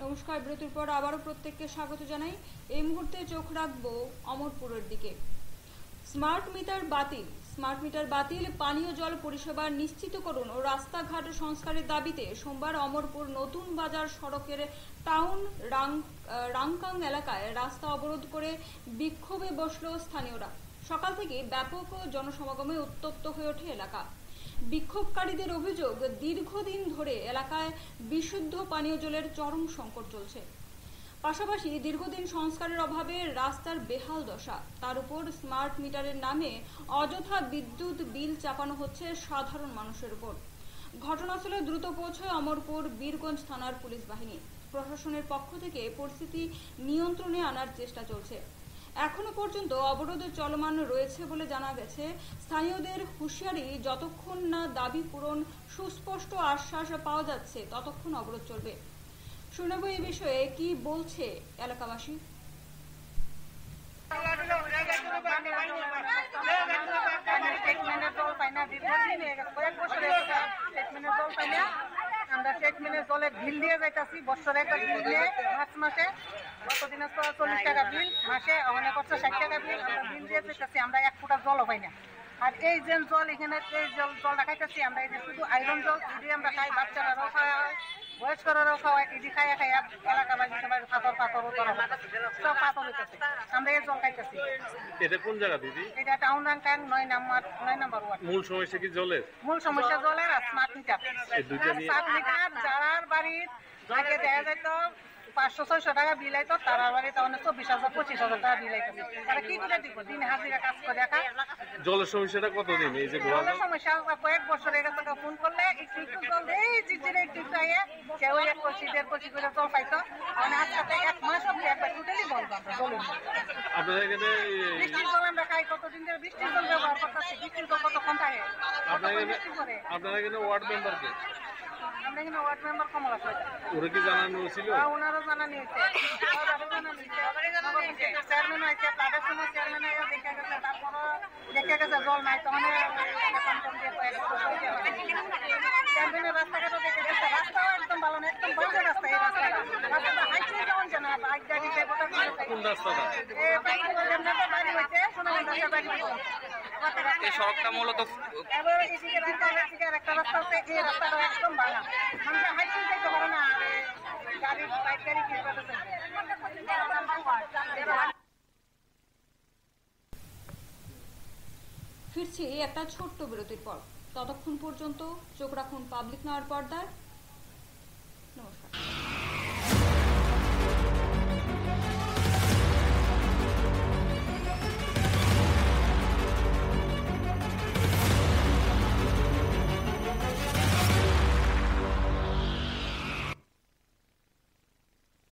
নমস্কার। বিরতির পর আবারও প্রত্যেককে স্বাগত জানাই। এই মুহূর্তে চোখ রাখবো অমরপুরের দিকে। স্মার্ট মিটার বাতিল, পানীয় জল পরিষেবা নিশ্চিতকরণ ও রাস্তাঘাট সংস্কারের দাবিতে সোমবার অমরপুর নতুন বাজার সড়কের টাউন রাংকাং এলাকায় রাস্তা অবরোধ করে বিক্ষোভে বসল স্থানীয়রা। সকাল থেকে ব্যাপক জনসমাগমে উত্তপ্ত হয়ে ওঠে এলাকা। বিক্ষোভকারীদের অভিযোগ, দীর্ঘদিন ধরে এলাকায় বিশুদ্ধ পানীয় জলের চরম সংকট চলছে। পাশাপাশি দীর্ঘদিন সংস্কারের অভাবে রাস্তার বেহাল দশা, তার উপর স্মার্ট মিটারের নামে অযথা বিদ্যুৎ বিল চাপানো হচ্ছে সাধারণ মানুষের উপর। ঘটনাস্থলে দ্রুত পৌঁছয় অমরপুর বীরগঞ্জ থানার পুলিশ বাহিনী। প্রশাসনের পক্ষ থেকে পরিস্থিতি নিয়ন্ত্রণে আনার চেষ্টা চলছে। এখনো পর্যন্ত অবরোধ চলমান রয়েছে বলে জানা গেছে। স্থানীয়দের হুঁশিয়ারি, যতক্ষণ না দাবি পূরণ সুস্পষ্ট আশ্বাস পাওয়া যাচ্ছে ততক্ষণ অবরোধ চলবে। শুনবো এই বিষয়ে কি বলছে এলাকাবাসী। আমরা ট্রিটমেন্টের জলে বিল দিয়ে যাইতেছি, বছরে একটা বিল দিয়ে মার্চ মাসে গত দিনে 40 টাকা বিল, মাসে অনেক 60 টাকা বিল আমরা বিল দিয়ে যাইতেছি। আমরা 1 ফুটা জলও পাই না। আর এই যে জল এখানে এই জলটা খাইতেছি আমরা, এই যে শুধু আয়রন জল, এটি আমরা খাই, বাচ্চারাও খাওয়া হয়, বয়স্করাও খাওয়ায়, এটি খাইয়া খাইয়া এলাকাবাসী সবাই পাথর সব পাথর হইতেছে। আমরা এই জল খাইতেছি। এটা কোন জায়গা দিদি? এটা টাউন রাংকাং 9 নম্বর ওয়ার্ড। মূল সমস্যা কি জলের? মূল সমস্যা জলের আর স্মার্ট মিটার। স্মার্ট মিটার যারার বাড়ির আগে দেখা যেত 500-600 টাকা বিল আইতো, তারা বাড়িতে অনেক 24,000-25,000 টাকা বিল আইতেছে। তারা কি করে দিব? দিন হাজিরা কাজ করে দেখা। জলের সমস্যাটা কতদিন? এই যে জলের সমস্যা কয়েক বছর এর থেকে ফোন করলে একটু জল দেয়, জিজিরে একটু আইয়ে কেউ 1 কলসি 1.5 কলসি করে জল পাইতো। মানে আজকে 1 মাস অব্দি একবার টোটালি বন্ধ আমরা জলের। আপনাদের এখানে বৃষ্টির জল আমরা খাই, কতদিন ধরে বৃষ্টির জল ব্যবহার করতেছি। বৃষ্টির জল কতক্ষণ থাকে? আপনার এখানে ওয়ার্ড মেম্বার কে? আমরা এখানে ওয়ার্ড মেম্বার কমলা আছে। ওরা কি জানানো ছিল? ওনারও জানানি হয়েছে, চেয়ারম্যান হয়েছে, প্লাডেশন চেয়ারম্যান হয়ে দেখে গেছে জল নাই, তখন চেয়ারম্যানের রাস্তাঘাটও দেখে গেছে। রাস্তাও একদম ভালো না, একদম বাজে রাস্তা। এই রাস্তাটা হাইটে যাওয়া যায় না, বাইক গাড়ি কোন রাস্তাটা? বাড়ি হয়েছে বাড়ি এই সড়কটা মূলত একটা রাস্তা আছে, এই রাস্তাটা একদম ভালো। আমরা হাইটে যেতে পারো না, গাড়ি বাইক গাড়ি কি ফিরছি একটা ছোট্ট বিরতির পর। ততক্ষণ পর্যন্ত চোখ রাখুন পাবলিক নাওয়ার পর্দায়। নমস্কার।